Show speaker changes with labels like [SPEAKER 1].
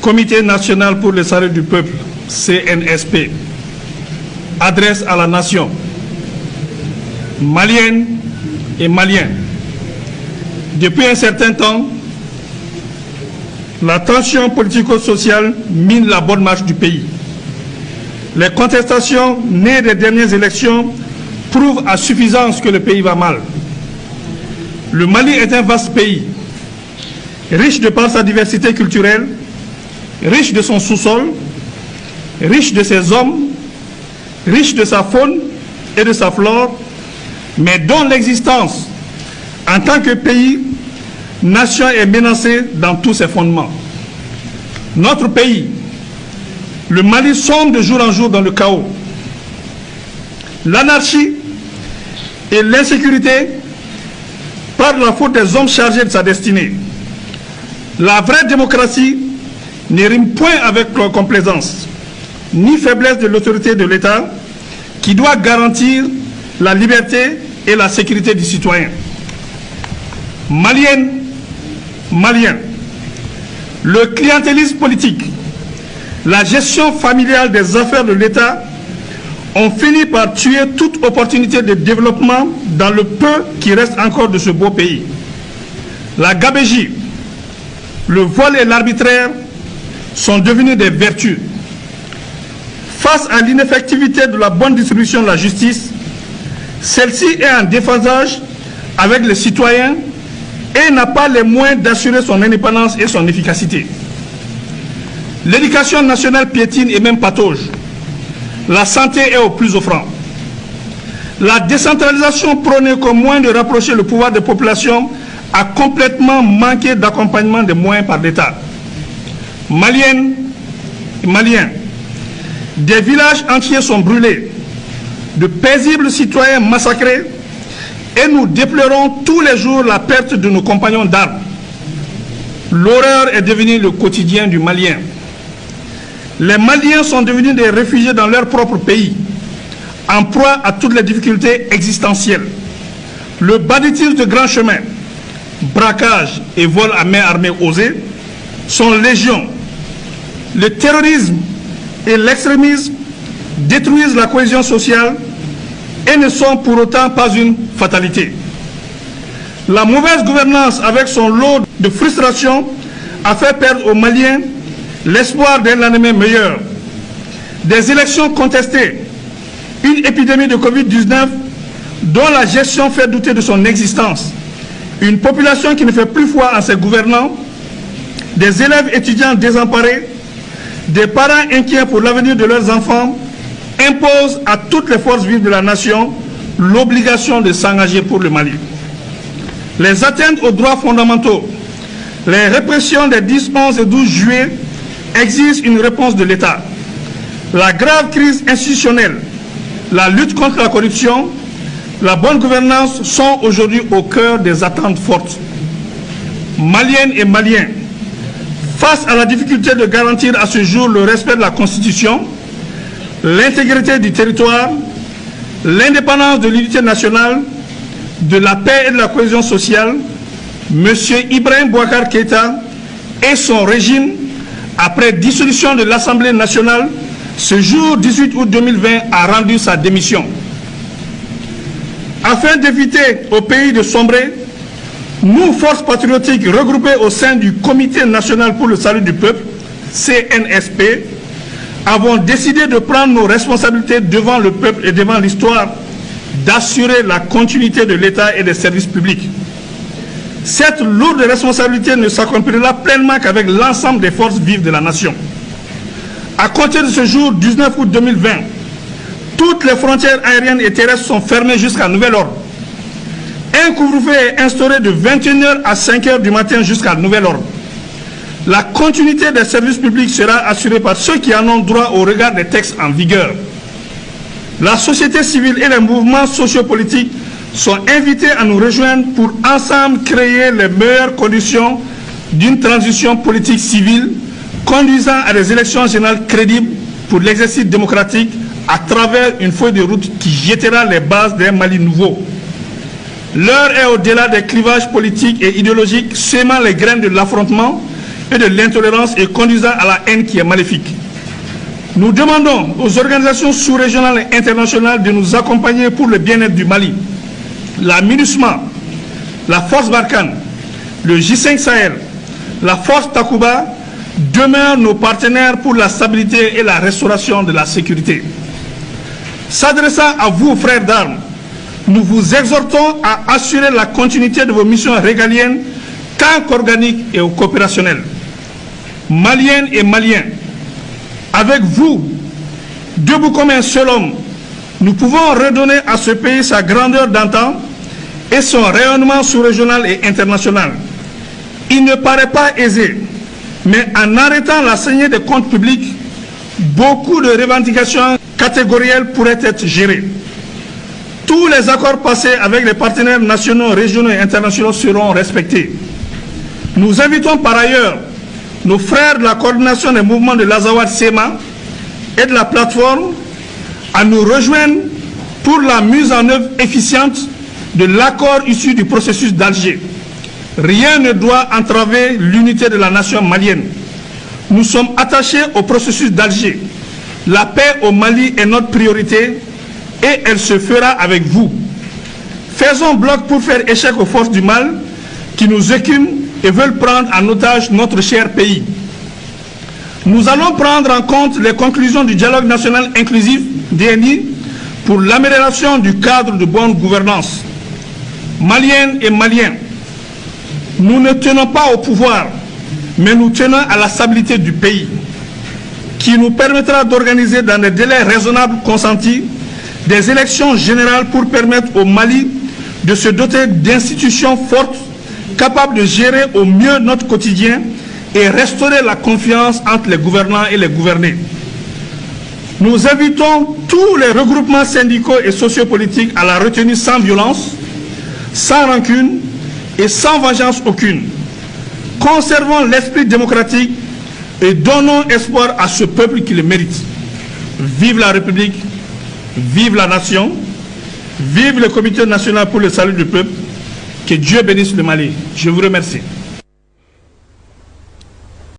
[SPEAKER 1] Comité national pour le salut du peuple, CNSP, adresse à la nation, malienne et maliens. Depuis un certain temps, la tension politico-sociale mine la bonne marche du pays. Les contestations nées des dernières élections prouvent à suffisance que le pays va mal. Le Mali est un vaste pays, riche de par sa diversité culturelle, riche de son sous-sol, riche de ses hommes, riche de sa faune et de sa flore, mais dont l'existence en tant que pays, nation est menacée dans tous ses fondements. Notre pays, le Mali, sombre de jour en jour dans le chaos. L'anarchie et l'insécurité par la faute des hommes chargés de sa destinée. La vraie démocratie ne rime point avec complaisance, ni faiblesse de l'autorité de l'État qui doit garantir la liberté et la sécurité du citoyen. Maliennes, Maliens, le clientélisme politique, la gestion familiale des affaires de l'État ont fini par tuer toute opportunité de développement dans le peu qui reste encore de ce beau pays. La gabégie, le vol et l'arbitraire sont devenus des vertus. Face à l'ineffectivité de la bonne distribution de la justice, celle-ci est en déphasage avec les citoyens et n'a pas les moyens d'assurer son indépendance et son efficacité. L'éducation nationale piétine et même patauge. La santé est au plus offrant. La décentralisation prônée comme moyen de rapprocher le pouvoir des populations a complètement manqué d'accompagnement des moyens par l'État. Maliennes et Maliens, des villages entiers sont brûlés, de paisibles citoyens massacrés, et nous déplorons tous les jours la perte de nos compagnons d'armes. L'horreur est devenue le quotidien du Malien. Les Maliens sont devenus des réfugiés dans leur propre pays, en proie à toutes les difficultés existentielles. Le banditisme de grands chemins, braquage et vol à main armée osés sont légion. Le terrorisme et l'extrémisme détruisent la cohésion sociale et ne sont pour autant pas une fatalité. La mauvaise gouvernance avec son lot de frustration a fait perdre aux Maliens l'espoir d'un lendemain meilleur. Des élections contestées, une épidémie de Covid-19 dont la gestion fait douter de son existence, une population qui ne fait plus foi en ses gouvernants, des élèves étudiants désemparés, des parents inquiets pour l'avenir de leurs enfants, imposent à toutes les forces vives de la nation l'obligation de s'engager pour le Mali. Les atteintes aux droits fondamentaux, les répressions des 10, 11 et 12 juillet exigent une réponse de l'État. La grave crise institutionnelle, la lutte contre la corruption, la bonne gouvernance sont aujourd'hui au cœur des attentes fortes. Maliennes et Maliens, face à la difficulté de garantir à ce jour le respect de la Constitution, l'intégrité du territoire, l'indépendance de l'unité nationale, de la paix et de la cohésion sociale, M. Ibrahim Boubacar Keïta et son régime, après dissolution de l'Assemblée nationale, ce jour 18 août 2020, a rendu sa démission. Afin d'éviter au pays de sombrer, nous, forces patriotiques regroupées au sein du Comité national pour le salut du peuple, CNSP, avons décidé de prendre nos responsabilités devant le peuple et devant l'histoire, d'assurer la continuité de l'État et des services publics. Cette lourde responsabilité ne s'accomplira pleinement qu'avec l'ensemble des forces vives de la nation. À compter de ce jour 19 août 2020, toutes les frontières aériennes et terrestres sont fermées jusqu'à nouvel ordre. Un couvre-feu est instauré de 21h à 5h du matin jusqu'à nouvel ordre. La continuité des services publics sera assurée par ceux qui en ont droit au regard des textes en vigueur. La société civile et les mouvements sociopolitiques sont invités à nous rejoindre pour ensemble créer les meilleures conditions d'une transition politique civile conduisant à des élections générales crédibles pour l'exercice démocratique à travers une feuille de route qui jettera les bases d'un Mali nouveau. L'heure est au-delà des clivages politiques et idéologiques, sémant les graines de l'affrontement et de l'intolérance et conduisant à la haine qui est maléfique. Nous demandons aux organisations sous-régionales et internationales de nous accompagner pour le bien-être du Mali. La MINUSMA, la Force Barkhane, le J5 Sahel, la Force Takuba demeurent nos partenaires pour la stabilité et la restauration de la sécurité. S'adressant à vous, frères d'armes, nous vous exhortons à assurer la continuité de vos missions régaliennes tant qu'organiques et coopérationnelles. Maliennes et Maliens, avec vous, debout comme un seul homme, nous pouvons redonner à ce pays sa grandeur d'antan et son rayonnement sous-régional et international. Il ne paraît pas aisé, mais en arrêtant la saignée des comptes publics, beaucoup de revendications catégorielles pourraient être gérées. Tous les accords passés avec les partenaires nationaux, régionaux et internationaux seront respectés. Nous invitons par ailleurs nos frères de la coordination des mouvements de l'Azawad-Sema et de la plateforme à nous rejoindre pour la mise en œuvre efficiente de l'accord issu du processus d'Alger. Rien ne doit entraver l'unité de la nation malienne. Nous sommes attachés au processus d'Alger. La paix au Mali est notre priorité et elle se fera avec vous. Faisons bloc pour faire échec aux forces du mal qui nous écument et veulent prendre en otage notre cher pays. Nous allons prendre en compte les conclusions du dialogue national inclusif, DNI, pour l'amélioration du cadre de bonne gouvernance. Maliennes et Maliens, nous ne tenons pas au pouvoir, mais nous tenons à la stabilité du pays, qui nous permettra d'organiser dans des délais raisonnables consentis des élections générales pour permettre au Mali de se doter d'institutions fortes, capables de gérer au mieux notre quotidien et restaurer la confiance entre les gouvernants et les gouvernés. Nous invitons tous les regroupements syndicaux et sociopolitiques à la retenue sans violence, sans rancune et sans vengeance aucune. Conservons l'esprit démocratique et donnons espoir à ce peuple qui le mérite. Vive la République, vive la nation, vive le Comité national pour le salut du peuple. Que Dieu bénisse le Mali. Je vous remercie.